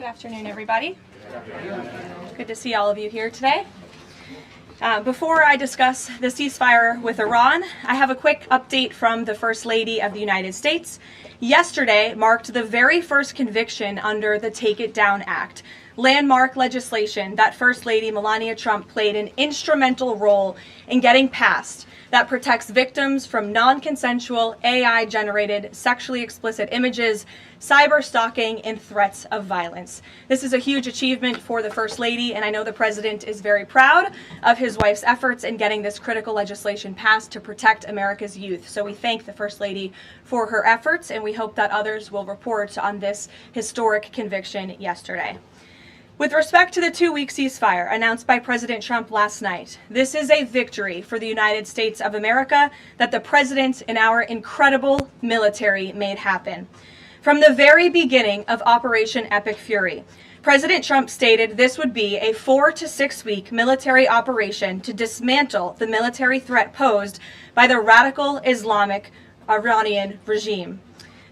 Good afternoon, everybody. Good to see all of you here today. Before I discuss the ceasefire with Iran, I have a quick update from the First Lady of the United States. Yesterday marked the very first conviction under the Take It Down Act, landmark legislation that First Lady Melania Trump played an instrumental role in getting passed that protects victims from non-consensual AI-generated sexually explicit images, cyber stalking, and threats of violence. This is a huge achievement for the First Lady, and I know the President is very proud of his wife's efforts in getting this critical legislation passed to protect America's youth. So we thank the First Lady for her efforts, and we hope that others will report on this historic conviction yesterday. With respect to the 2-week ceasefire announced by President Trump last night, this is a victory for the United States of America that the President and our incredible military made happen. From the very beginning of Operation Epic Fury, President Trump stated this would be a 4 to 6 week military operation to dismantle the military threat posed by the radical Islamic Iranian regime.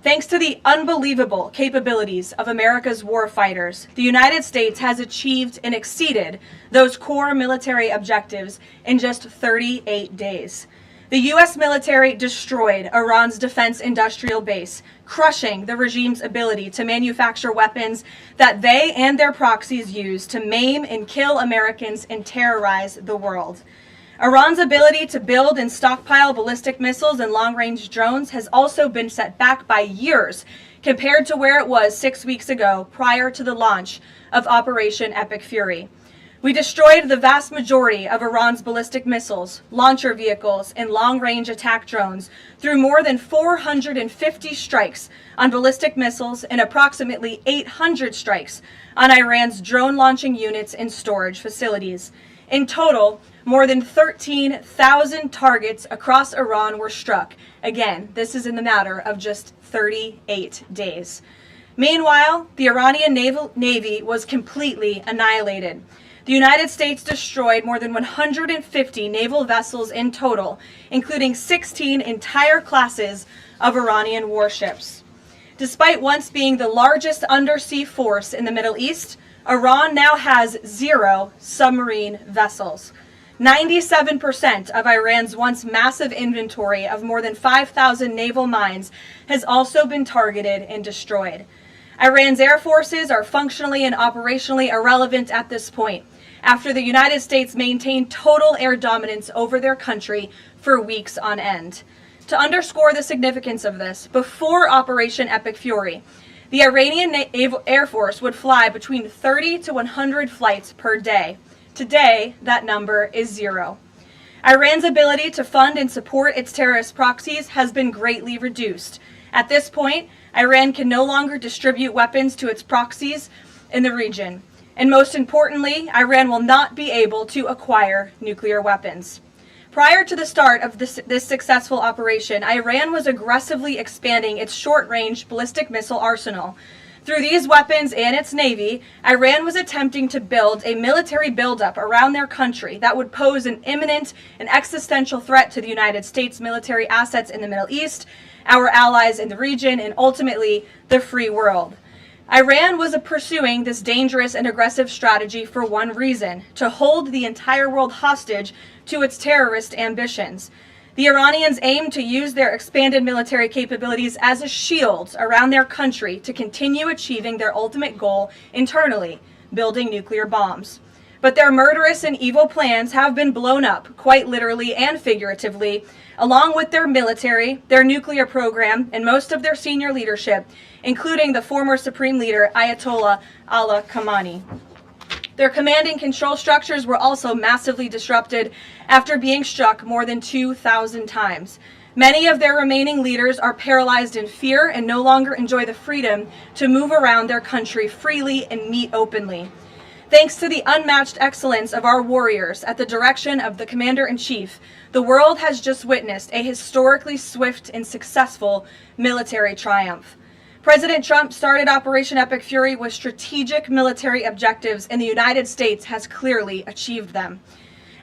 Thanks to the unbelievable capabilities of America's war fighters, the United States has achieved and exceeded those core military objectives in just 38 days. The U.S. military destroyed Iran's defense industrial base, crushing the regime's ability to manufacture weapons that they and their proxies use to maim and kill Americans and terrorize the world. Iran's ability to build and stockpile ballistic missiles and long-range drones has also been set back by years compared to where it was 6 weeks ago prior to the launch of Operation Epic Fury. We destroyed the vast majority of Iran's ballistic missiles, launcher vehicles, and long-range attack drones through more than 450 strikes on ballistic missiles and approximately 800 strikes on Iran's drone launching units and storage facilities. In total, more than 13,000 targets across Iran were struck. Again, this is in the matter of just 38 days. Meanwhile, the Iranian Navy was completely annihilated. The United States destroyed more than 150 naval vessels in total, including 16 entire classes of Iranian warships. Despite once being the largest undersea force in the Middle East, Iran now has 0 submarine vessels. 97% of Iran's once massive inventory of more than 5,000 naval mines has also been targeted and destroyed. Iran's air forces are functionally and operationally irrelevant at this point, after the United States maintained total air dominance over their country for weeks on end. To underscore the significance of this, before Operation Epic Fury, the Iranian Air Force would fly between 30 to 100 flights per day. Today, that number is 0. Iran's ability to fund and support its terrorist proxies has been greatly reduced. At this point, Iran can no longer distribute weapons to its proxies in the region. And most importantly, Iran will not be able to acquire nuclear weapons. Prior to the start of this successful operation, Iran was aggressively expanding its short-range ballistic missile arsenal. Through these weapons and its navy, Iran was attempting to build a military buildup around their country that would pose an imminent and existential threat to the United States military assets in the Middle East, our allies in the region, and ultimately the free world. Iran was pursuing this dangerous and aggressive strategy for one reason: to hold the entire world hostage to its terrorist ambitions. The Iranians aim to use their expanded military capabilities as a shield around their country to continue achieving their ultimate goal internally, building nuclear bombs. But their murderous and evil plans have been blown up, quite literally and figuratively, along with their military, their nuclear program, and most of their senior leadership, including the former Supreme Leader Ayatollah Ali Khamenei. Their command and control structures were also massively disrupted after being struck more than 2,000 times. Many of their remaining leaders are paralyzed in fear and no longer enjoy the freedom to move around their country freely and meet openly. Thanks to the unmatched excellence of our warriors at the direction of the Commander-in-Chief, the world has just witnessed a historically swift and successful military triumph. President Trump started Operation Epic Fury with strategic military objectives, and the United States has clearly achieved them.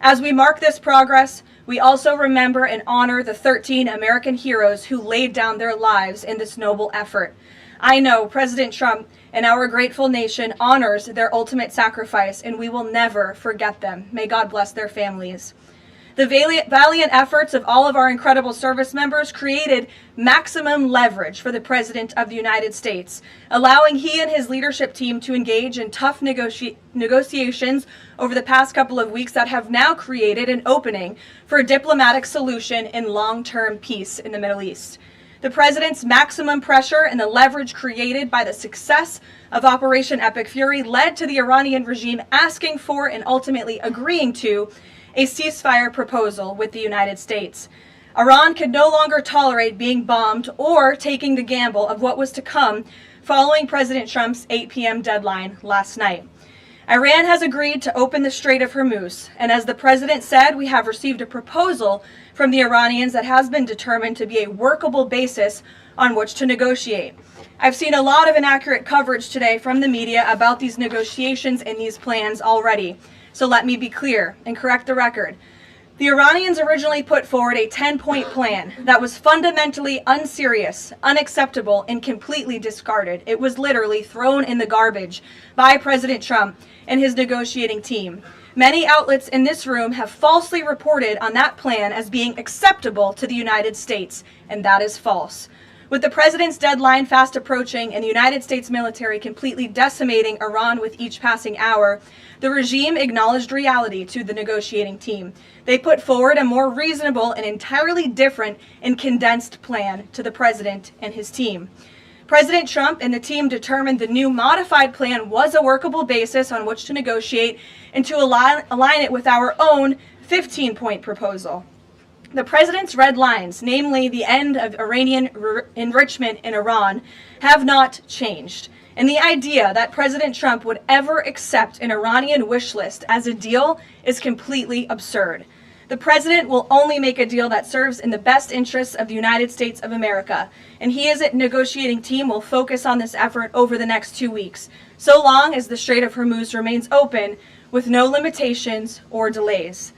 As we mark this progress, we also remember and honor the 13 American heroes who laid down their lives in this noble effort. I know President Trump and our grateful nation honors their ultimate sacrifice, and we will never forget them. May God bless their families. The valiant efforts of all of our incredible service members created maximum leverage for the President of the United States, allowing he and his leadership team to engage in tough negotiations over the past couple of weeks that have now created an opening for a diplomatic solution and long-term peace in the Middle East. The President's maximum pressure and the leverage created by the success of Operation Epic Fury led to the Iranian regime asking for and ultimately agreeing to a ceasefire proposal with the United States. Iran could no longer tolerate being bombed or taking the gamble of what was to come following President Trump's 8 p.m. deadline last night. Iran has agreed to open the Strait of Hormuz, and as the President said, we have received a proposal from the Iranians that has been determined to be a workable basis on which to negotiate. I've seen a lot of inaccurate coverage today from the media about these negotiations and these plans already. So let me be clear and correct the record. The Iranians originally put forward a 10-point plan that was fundamentally unserious, unacceptable, and completely discarded. It was literally thrown in the garbage by President Trump and his negotiating team. Many outlets in this room have falsely reported on that plan as being acceptable to the United States, and that is false. With the President's deadline fast approaching and the United States military completely decimating Iran with each passing hour, the regime acknowledged reality to the negotiating team. They put forward a more reasonable and entirely different and condensed plan to the President and his team. President Trump and the team determined the new modified plan was a workable basis on which to negotiate and to align it with our own 15-point proposal. The President's red lines, namely the end of Iranian enrichment in Iran, have not changed. And the idea that President Trump would ever accept an Iranian wish list as a deal is completely absurd. The President will only make a deal that serves in the best interests of the United States of America, and he as a negotiating team will focus on this effort over the next 2 weeks, so long as the Strait of Hormuz remains open with no limitations or delays.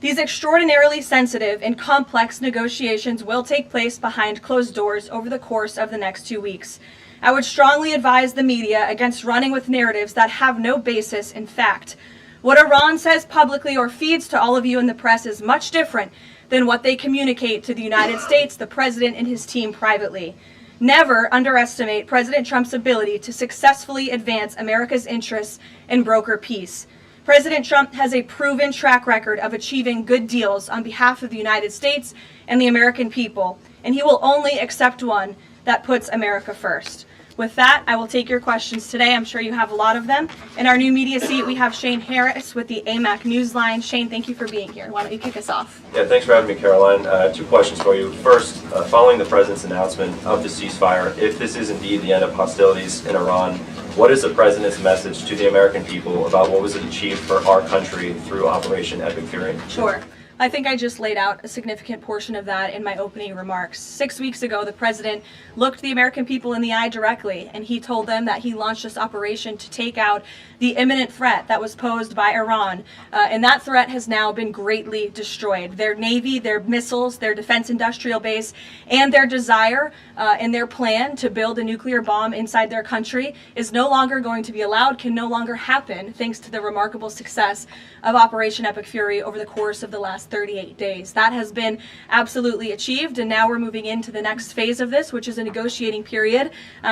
These extraordinarily sensitive and complex negotiations will take place behind closed doors over the course of the next 2 weeks. I would strongly advise the media against running with narratives that have no basis in fact. What Iran says publicly or feeds to all of you in the press is much different than what they communicate to the United States, the President, and his team privately. Never underestimate President Trump's ability to successfully advance America's interests and broker peace. President Trump has a proven track record of achieving good deals on behalf of the United States and the American people, and he will only accept one that puts America first. With that, I will take your questions today. I'm sure you have a lot of them. In our new media seat, we have Shane Harris with the AMAC Newsline. Shane, thank you for being here. Why don't you kick us off? Yeah, thanks for having me, Karoline. 2 questions for you. First, following the President's announcement of the ceasefire, if this is indeed the end of hostilities in Iran, what is the President's message to the American people about what was achieved for our country through Operation Epic Fury? Sure. I think I just laid out a significant portion of that in my opening remarks. 6 weeks ago, the President looked the American people in the eye directly, and he told them that he launched this operation to take out the imminent threat that was posed by Iran. And that threat has now been greatly destroyed. Their Navy, their missiles, their defense industrial base, and their desire and their plan to build a nuclear bomb inside their country is no longer going to be allowed, can no longer happen, thanks to the remarkable success of Operation Epic Fury over the course of the last 38 days. That has been absolutely achieved, and now we're moving into the next phase of this, which is a negotiating period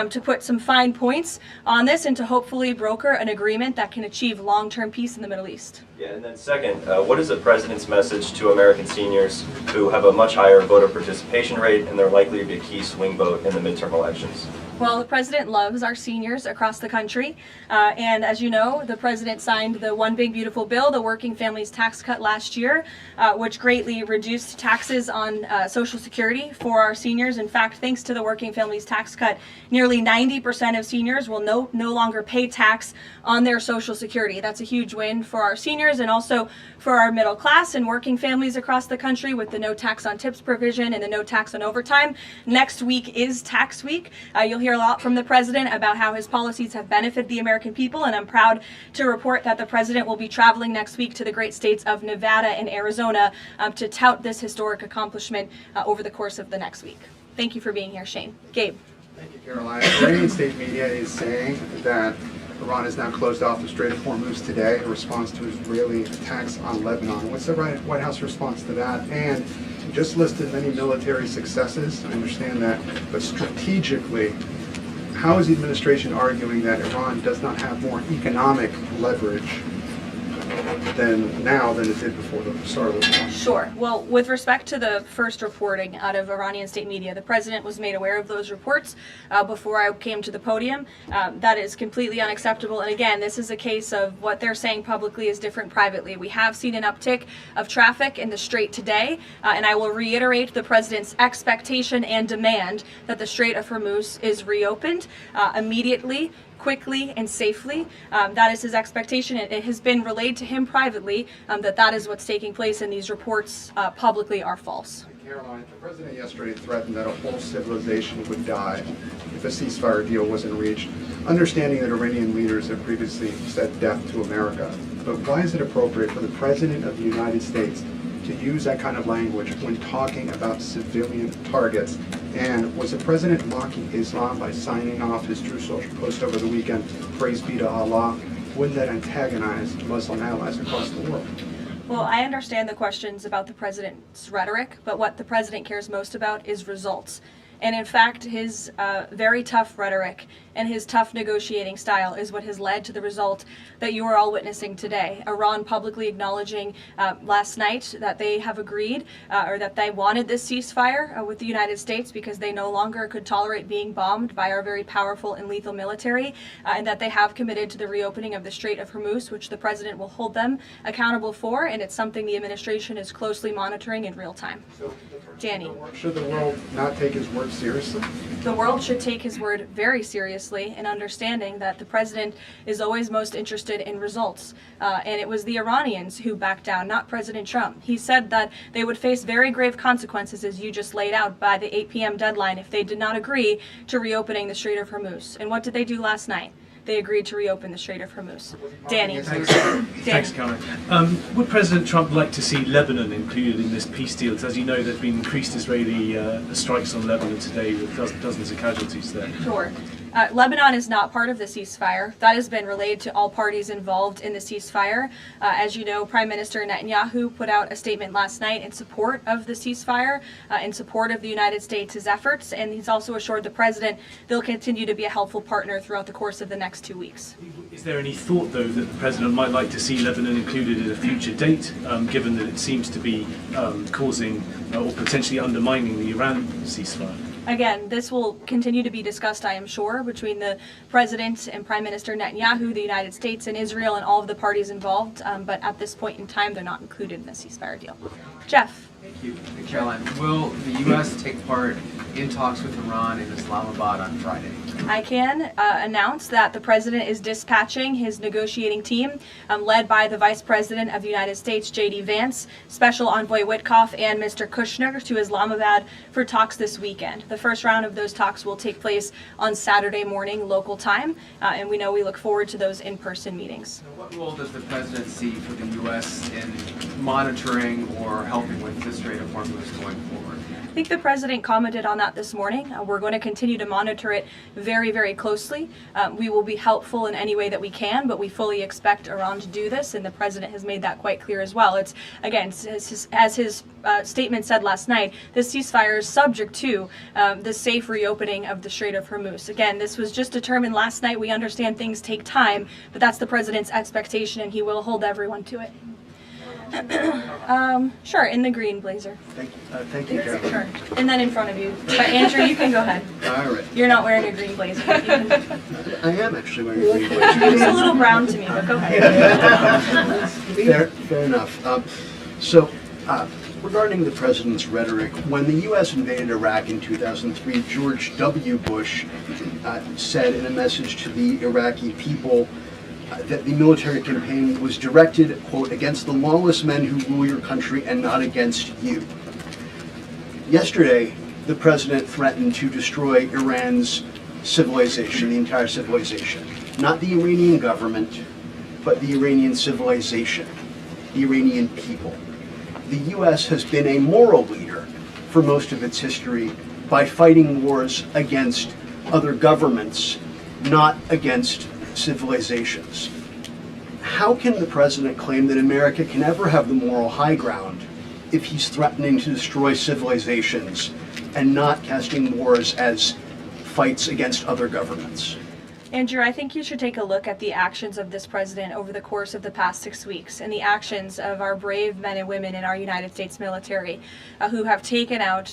to put some fine points on this and to hopefully broker an agreement that can achieve long-term peace in the Middle East. Yeah, and then second, what is the President's message to American seniors who have a much higher voter participation rate and they're likely to be a key swing vote in the midterm elections? Well, the President loves our seniors across the country, and as you know, the President signed the One Big Beautiful Bill, the Working Families Tax Cut last year, which greatly reduced taxes on Social Security for our seniors. In fact, thanks to the Working Families Tax Cut, nearly 90% of seniors will no longer pay tax on their Social Security. That's a huge win for our seniors and also for our middle class and working families across the country with the no tax on tips provision and the no tax on overtime. Next week is tax week. You'll hear a lot from the President about how his policies have benefited the American people, and I'm proud to report that the President will be traveling next week to the great states of Nevada and Arizona to tout this historic accomplishment over the course of the next week. Thank you for being here, Shane. Gabe. Thank you, Caroline. Iranian state media is saying that Iran has now closed off the Strait of Hormuz today in response to Israeli attacks on Lebanon. What's the White House response to that? And you just listed many military successes. I understand that. But strategically, how is the administration arguing that Iran does not have more economic leverage than it did before the start of the war? Sure. Well, with respect to the first reporting out of Iranian state media, the president was made aware of those reports before I came to the podium. That is completely unacceptable. And again, this is a case of what they're saying publicly is different privately. We have seen an uptick of traffic in the Strait today, and I will reiterate the president's expectation and demand that the Strait of Hormuz is reopened immediately, quickly and safely. That is his expectation. It has been relayed to him privately that is what's taking place, and these reports publicly are false. Caroline, the president yesterday threatened that a whole civilization would die if a ceasefire deal wasn't reached, understanding that Iranian leaders have previously said death to America. But why is it appropriate for the president of the United States to use that kind of language when talking about civilian targets? And was the president mocking Islam by signing off his True Social post over the weekend, praise be to Allah? Wouldn't that antagonize Muslim allies across the world? Well, I understand the questions about the president's rhetoric, but what the president cares most about is results. And in fact, his very tough rhetoric and his tough negotiating style is what has led to the result that you are all witnessing today. Iran publicly acknowledging last night that they have agreed or that they wanted this ceasefire with the United States because they no longer could tolerate being bombed by our very powerful and lethal military, and that they have committed to the reopening of the Strait of Hormuz, which the president will hold them accountable for, and it's something the administration is closely monitoring in real time. Danny. Should the world not take his word seriously? The world should take his word very seriously in understanding that the president is always most interested in results. And it was the Iranians who backed down, not President Trump. He said that they would face very grave consequences, as you just laid out, by the 8 p.m. deadline if they did not agree to reopening the Strait of Hormuz. And what did they do last night? They agreed to reopen the Strait of Hormuz. Danny. Thanks, Caroline. Would President Trump like to see Lebanon included in this peace deal? As you know, there have been increased Israeli strikes on Lebanon today with dozens of casualties there. Sure. Lebanon is not part of the ceasefire. That has been relayed to all parties involved in the ceasefire. As you know, Prime Minister Netanyahu put out a statement last night in support of the ceasefire, in support of the United States' efforts, and he's also assured the president they'll continue to be a helpful partner throughout the course of the next 2 weeks. Is there any thought, though, that the president might like to see Lebanon included at a future date, given that it seems to be causing or potentially undermining the Iran ceasefire? Again, this will continue to be discussed, I am sure, between the President and Prime Minister Netanyahu, the United States and Israel, and all of the parties involved. But at this point in time, they're not included in the ceasefire deal. Jeff. Thank you. Caroline, will the U.S. take part in talks with Iran in Islamabad on Friday? I can announce that the President is dispatching his negotiating team, led by the Vice President of the United States, J.D. Vance, Special Envoy Witkoff, and Mr. Kushner to Islamabad for talks this weekend. The first round of those talks will take place on Saturday morning local time, and we look forward to those in-person meetings. What role does the President see for the U.S. in monitoring or helping with the Strait of Hormuz going forward? I think the President commented on that this morning. We're going to continue to monitor it very, very closely. We will be helpful in any way that we can, but we fully expect Iran to do this, and the President has made that quite clear as well. It's, again, as his statement said last night, the ceasefire is subject to the safe reopening of the Strait of Hormuz. Again, this was just determined last night. We understand things take time, but that's the President's expectation, and he will hold everyone to it. Sure, in the green blazer. Thank you, Caroline. Sure, and then in front of you. But Andrew, you can go ahead. All right. You're not wearing a green blazer. I am actually wearing a green blazer. It's a little brown to me, but go ahead. Fair enough. Regarding the president's rhetoric, when the U.S. invaded Iraq in 2003, George W. Bush said in a message to the Iraqi people that the military campaign was directed, quote, against the lawless men who rule your country and not against you. Yesterday, the president threatened to destroy Iran's civilization, the entire civilization. Not the Iranian government, but the Iranian civilization, the Iranian people. The U.S. has been a moral leader for most of its history by fighting wars against other governments, not against civilizations. How can the president claim that America can ever have the moral high ground if he's threatening to destroy civilizations and not casting wars as fights against other governments? Andrew, I think you should take a look at the actions of this president over the course of the past 6 weeks and the actions of our brave men and women in our United States military who have taken out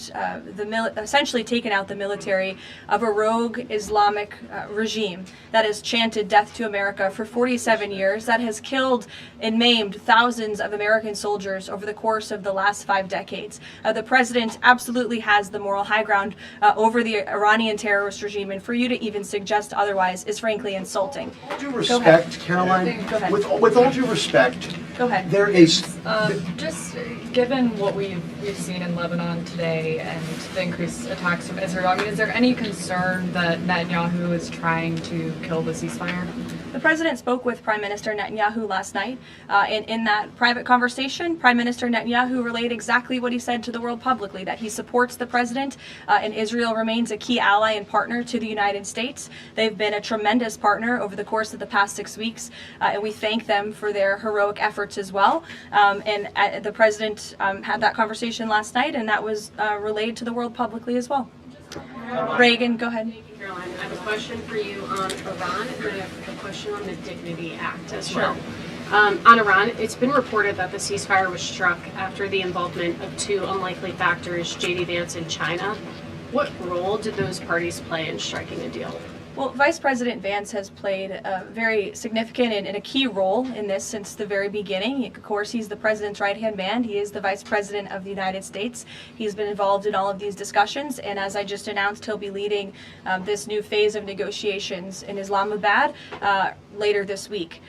essentially taken out the military of a rogue Islamic regime that has chanted death to America for 47 years, that has killed and maimed thousands of American soldiers over the course of the last 5 decades. The president absolutely has the moral high ground over the Iranian terrorist regime, and for you to even suggest otherwise is frankly insulting. With all due respect, Caroline, Go ahead. with all due respect, Go ahead. there is... Just given what we've seen in Lebanon today and the increased attacks from Israel, I mean, is there any concern that Netanyahu is trying to kill the ceasefire? The president spoke with Prime Minister Netanyahu last night, and in that private conversation, Prime Minister Netanyahu relayed exactly what he said to the world publicly, that he supports the president, and Israel remains a key ally and partner to the United States. They've been a tremendous partner over the course of the past 6 weeks, and we thank them for their heroic efforts as well. And the president had that conversation last night, and that was relayed to the world publicly as well. Reagan, go ahead. Caroline, I have a question for you on Iran, and I have a question on the Dignity Act as well. On Iran, it's been reported that the ceasefire was struck after the involvement of 2 unlikely factors, J.D. Vance and China. What role did those parties play in striking a deal? Well, Vice President Vance has played a very significant and a key role in this since the very beginning. Of course, he's the president's right-hand man. He is the Vice President of the United States. He's been involved in all of these discussions, and as I just announced, he'll be leading this new phase of negotiations in Islamabad later this week.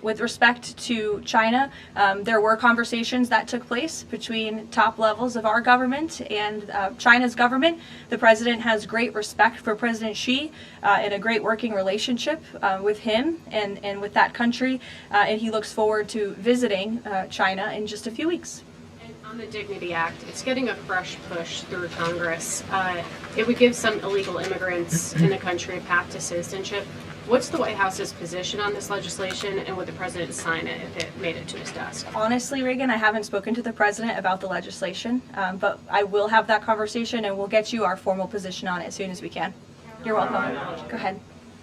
With respect to China, there were conversations that took place between top levels of our government and China's government. The president has great respect for President Xi and a great working relationship with him and with that country, and he looks forward to visiting China in just a few weeks. And on the Dignity Act, it's getting a fresh push through Congress. It would give some illegal immigrants in the country a path to citizenship. What's the White House's position on this legislation, and would the president sign it if it made it to his desk? Honestly, Reagan, I haven't spoken to the president about the legislation, but I will have that conversation and we'll get you our formal position on it as soon as we can. You're welcome. Go ahead.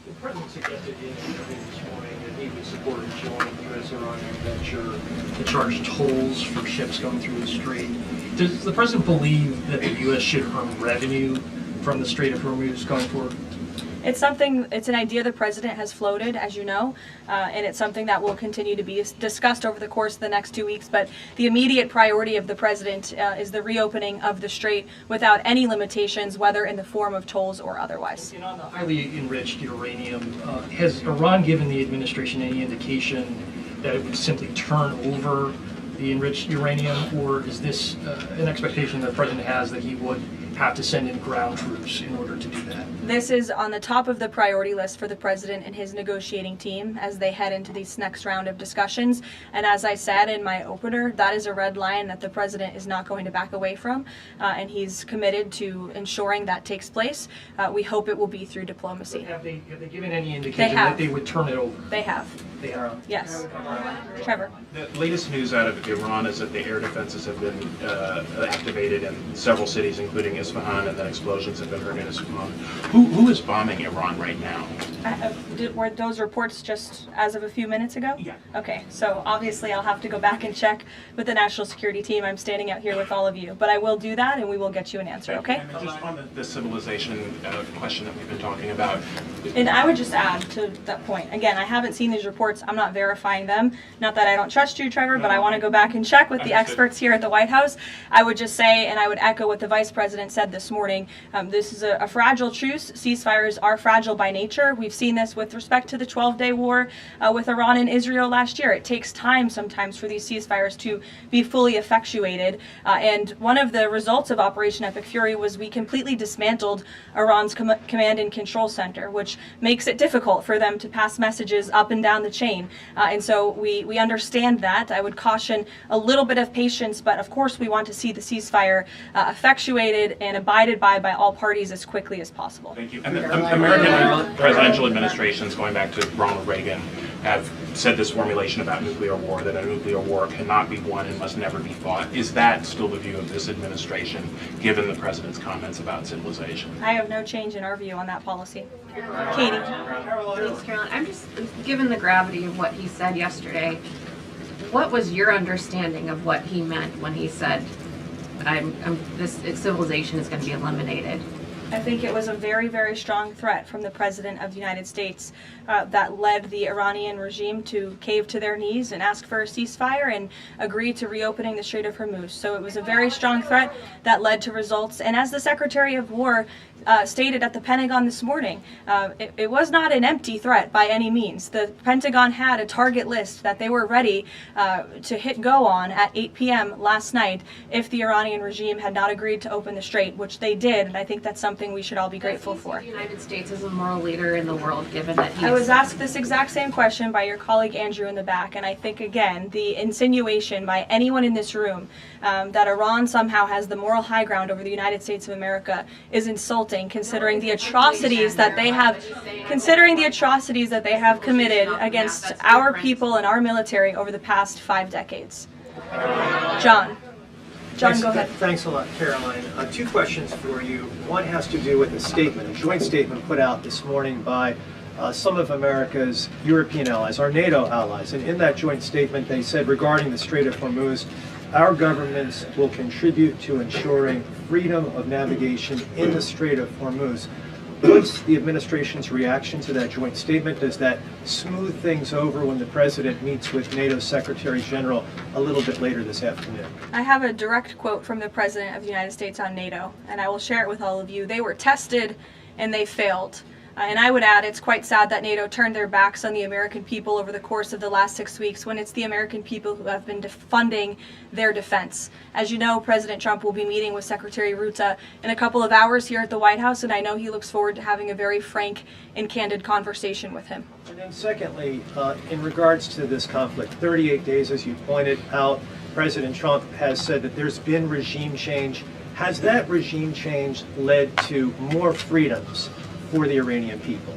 The president suggested in an interview this morning that he would support a joint U.S.-Iran venture to charge tolls for ships going through the strait. Does the president believe that the U.S. should earn revenue from the Strait of Hormuz going forward? It's an idea the president has floated, as you know, and it's something that will continue to be discussed over the course of the next 2 weeks. But the immediate priority of the president is the reopening of the strait without any limitations, whether in the form of tolls or otherwise. And on the highly enriched uranium, has Iran given the administration any indication that it would simply turn over the enriched uranium, or is this an expectation that the president has that he would have to send in ground troops in order to do that? This is on the top of the priority list for the president and his negotiating team as they head into this next round of discussions. And as I said in my opener, that is a red line that the president is not going to back away from, and he's committed to ensuring that takes place. We hope it will be through diplomacy. Have they given any indication that they would turn it over? They have. They have. Yes. Trevor. The latest news out of Iran is that the air defenses have been activated in several cities, including Isfahan, and that explosions have been heard in Isfahan. Who is bombing Iran right now? Were those reports just as of a few minutes ago? Yeah. Okay, so obviously I'll have to go back and check with the national security team. I'm standing out here with all of you, but I will do that and we will get you an answer, okay? And just on the civilization question that we've been talking about. And I would just add to that point, again, I haven't seen these reports. I'm not verifying them. Not that I don't trust you, Trevor, but I want to go back and check with the experts here at the White House. I would just say, and I would echo what the Vice President said this morning, this is a fragile truce. Ceasefires are fragile by nature. We've seen this with with respect to the 12-day war with Iran and Israel last year. It takes time sometimes for these ceasefires to be fully effectuated. And one of the results of Operation Epic Fury was we completely dismantled Iran's command and control center, which makes it difficult for them to pass messages up and down the chain. And so we understand that. I would caution a little bit of patience, but of course we want to see the ceasefire effectuated and abided by all parties as quickly as possible. Thank you. And the American presidential administrations, going back to Ronald Reagan, have said this formulation about nuclear war, that a nuclear war cannot be won and must never be fought. Is that still the view of this administration, given the president's comments about civilization? I have no change in our view on that policy. Katie. Thanks, Caroline. I'm just, given the gravity of what he said yesterday, what was your understanding of what he meant when he said, this civilization is going to be eliminated? I think it was a very, very strong threat from the President of the United States that led the Iranian regime to cave to their knees and ask for a ceasefire and agree to reopening the Strait of Hormuz. So it was a very strong threat that led to results. And as the Secretary of War stated at the Pentagon this morning, it was not an empty threat by any means. The Pentagon had a target list that they were ready to hit go on at 8 p.m. last night if the Iranian regime had not agreed to open the strait, which they did, and I think that's something we should all be grateful for. The United States is a moral leader in the world, given that I was asked this exact same question by your colleague Andrew in the back, and I think, again, the insinuation by anyone in this room that Iran somehow has the moral high ground over the United States of America is insulting, considering the atrocities that they have committed against our people and our military over the past 5 decades. John, go ahead. Thanks a lot, Caroline. 2 questions for you. One has to do with a statement, a joint statement put out this morning by some of America's European allies, our NATO allies. And in that joint statement, they said regarding the Strait of Hormuz, our governments will contribute to ensuring freedom of navigation in the Strait of Hormuz. What's the administration's reaction to that joint statement? Does that smooth things over when the president meets with NATO Secretary General a little bit later this afternoon? I have a direct quote from the President of the United States on NATO, and I will share it with all of you. They were tested and they failed. And I would add, it's quite sad that NATO turned their backs on the American people over the course of the last 6 weeks when it's the American people who have been funding their defense. As you know, President Trump will be meeting with Secretary Ruta in a couple of hours here at the White House, and I know he looks forward to having a very frank and candid conversation with him. And then secondly, in regards to this conflict, 38 days, as you pointed out, President Trump has said that there's been regime change. Has that regime change led to more freedoms for the Iranian people?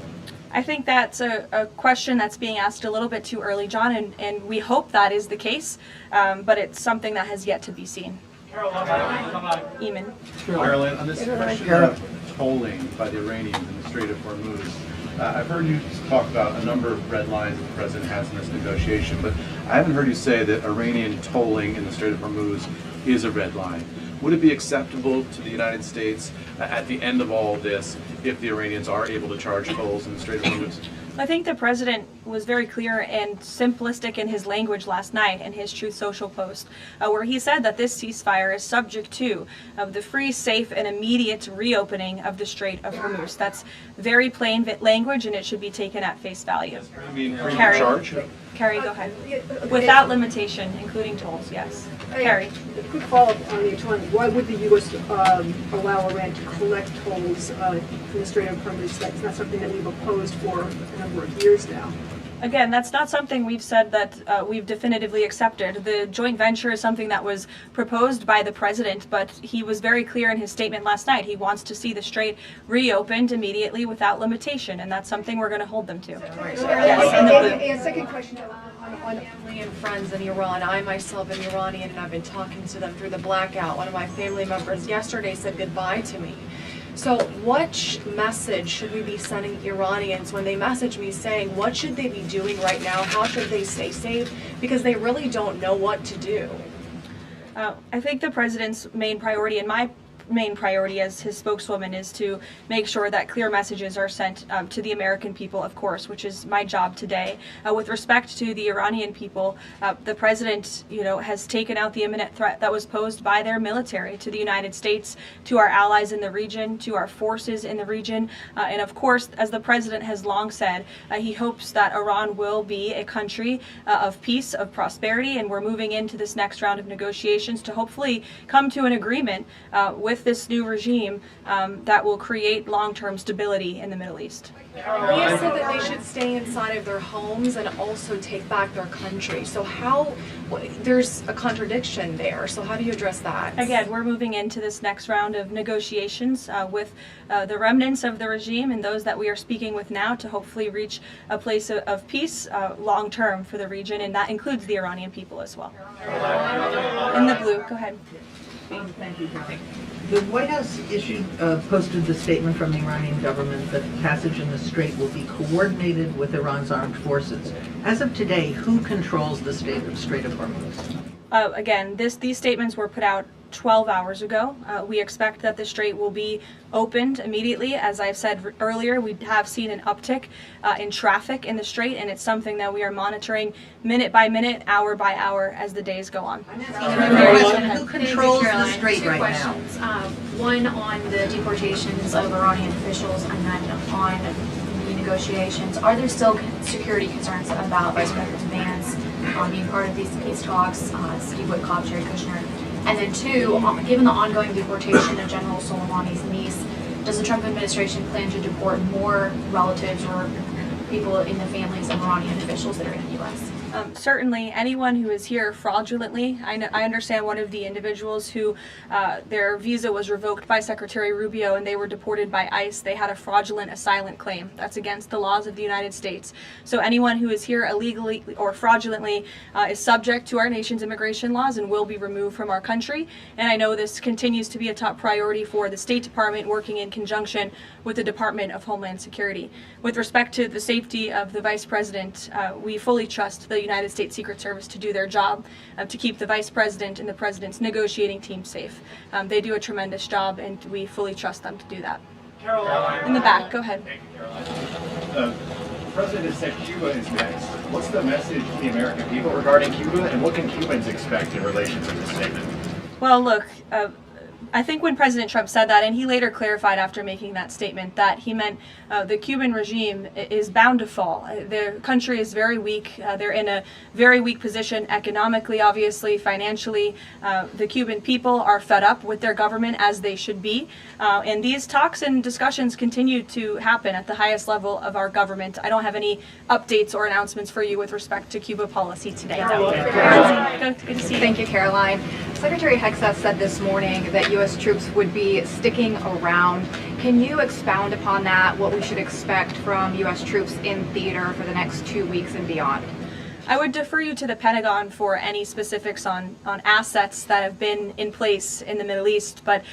I think that's a question that's being asked a little bit too early, John, and we hope that is the case, but it's something that has yet to be seen. Eamon. Caroline, on this question of tolling by the Iranians in the Strait of Hormuz, I've heard you talk about a number of red lines that the president has in this negotiation, but I haven't heard you say that Iranian tolling in the Strait of Hormuz is a red line. Would it be acceptable to the United States at the end of all this if the Iranians are able to charge tolls in the Strait of Hormuz? I think the president was very clear and simplistic in his language last night in his Truth Social post, where he said that this ceasefire is subject to the free, safe, and immediate reopening of the Strait of Hormuz. That's very plain language, and it should be taken at face value. You mean free Carrie. charge? Carrie, go ahead. Without limitation, including tolls, yes. Carrie. A quick follow-up on the atonement. Why would the U.S. allow Iran to collect tolls from the Strait of Hormuz? That's not something that we've opposed for a number of years now. Again, that's not something we've said that we've definitively accepted. The joint venture is something that was proposed by the president, but he was very clear in his statement last night. He wants to see the strait reopened immediately without limitation, and that's something we're going to hold them to. Yes, second question on family and friends in Iran. I myself am Iranian, and I've been talking to them through the blackout. One of my family members yesterday said goodbye to me. So what message should we be sending Iranians when they message me saying what should they be doing right now? How should they stay safe? Because they really don't know what to do. I think the president's main priority, in my main priority as his spokeswoman is to make sure that clear messages are sent to the American people, of course, which is my job today. With respect to the Iranian people, the president, has taken out the imminent threat that was posed by their military to the United States, to our allies in the region, to our forces in the region, and of course, as the president has long said, he hopes that Iran will be a country of peace, of prosperity, and we're moving into this next round of negotiations to hopefully come to an agreement with this new regime that will create long-term stability in the Middle East. You said that they should stay inside of their homes and also take back their country. So there's a contradiction there. So how do you address that? Again, we're moving into this next round of negotiations with the remnants of the regime and those that we are speaking with now to hopefully reach a place of peace long-term for the region, and that includes the Iranian people as well. In the blue, go ahead. Thank you. The White House posted the statement from the Iranian government that the passage in the Strait will be coordinated with Iran's armed forces. As of today, who controls the Strait of Hormuz? Again, these statements were put out 12 hours ago. We expect that the Strait will be opened immediately. As I've said earlier, we have seen an uptick in traffic in the Strait, and it's something that we are monitoring minute by minute, hour by hour as the days go on. Who controls the Strait right now? One on the deportations of Iranian officials, and then on the negotiations. Are there still security concerns about Vice President Vance being part of these peace talks, Steve Witkoff, Jared Kushner? And then two, given the ongoing deportation of General Soleimani's niece, does the Trump administration plan to deport more relatives or people in the families of Iranian officials that are in the U.S.? Certainly, anyone who is here fraudulently. I understand one of the individuals who their visa was revoked by Secretary Rubio and they were deported by ICE. They had a fraudulent asylum claim. That's against the laws of the United States. So anyone who is here illegally or fraudulently is subject to our nation's immigration laws and will be removed from our country. And I know this continues to be a top priority for the State Department, working in conjunction with the Department of Homeland Security. With respect to the safety of the Vice President, we fully trust the United States Secret Service to do their job to keep the Vice President and the President's negotiating team safe. They do a tremendous job, and we fully trust them to do that. Karoline. In the back, go ahead. Thank you, Karoline. The President has said Cuba is next. What's the message to the American people regarding Cuba, and what can Cubans expect in relation to this statement? Well, look, I think when President Trump said that, and he later clarified after making that statement, that he meant the Cuban regime is bound to fall. The country is very weak. They're in a very weak position economically, obviously, financially. The Cuban people are fed up with their government, as they should be. And these talks and discussions continue to happen at the highest level of our government. I don't have any updates or announcements for you with respect to Cuba policy today. Good to see you. Thank you, Karoline. Secretary Hegseth said this morning that U.S. troops would be sticking around. Can you expound upon that, what we should expect from U.S. troops in theater for the next 2 weeks and beyond? I would defer you to the Pentagon for any specifics on assets that have been in place in the Middle East, but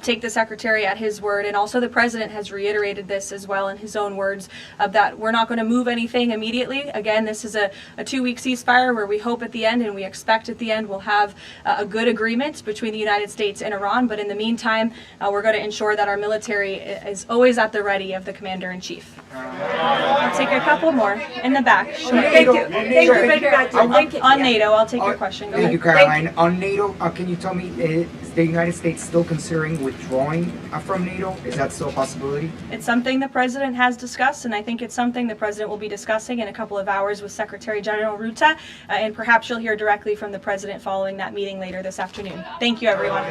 take the Secretary at his word, and also the President has reiterated this as well in his own words, that we're not going to move anything immediately. Again, this is a 2-week ceasefire where we hope at the end, and we expect at the end, we'll have a good agreement between the United States and Iran, but in the meantime, we're going to ensure that our military is always at the ready of the Commander-in-Chief. I'll take a couple more in the back. Sure. Thank you. On NATO, I'll take your question. Go Thank you, ahead. Karoline. On NATO, can you tell me, is the United States still considering withdrawing from NATO? Is that still a possibility? It's something the President has discussed, and I think it's something the President will be discussing in a couple of hours with Secretary General Ruta, and perhaps you'll hear directly from the President following that meeting later this afternoon. Thank you, everyone.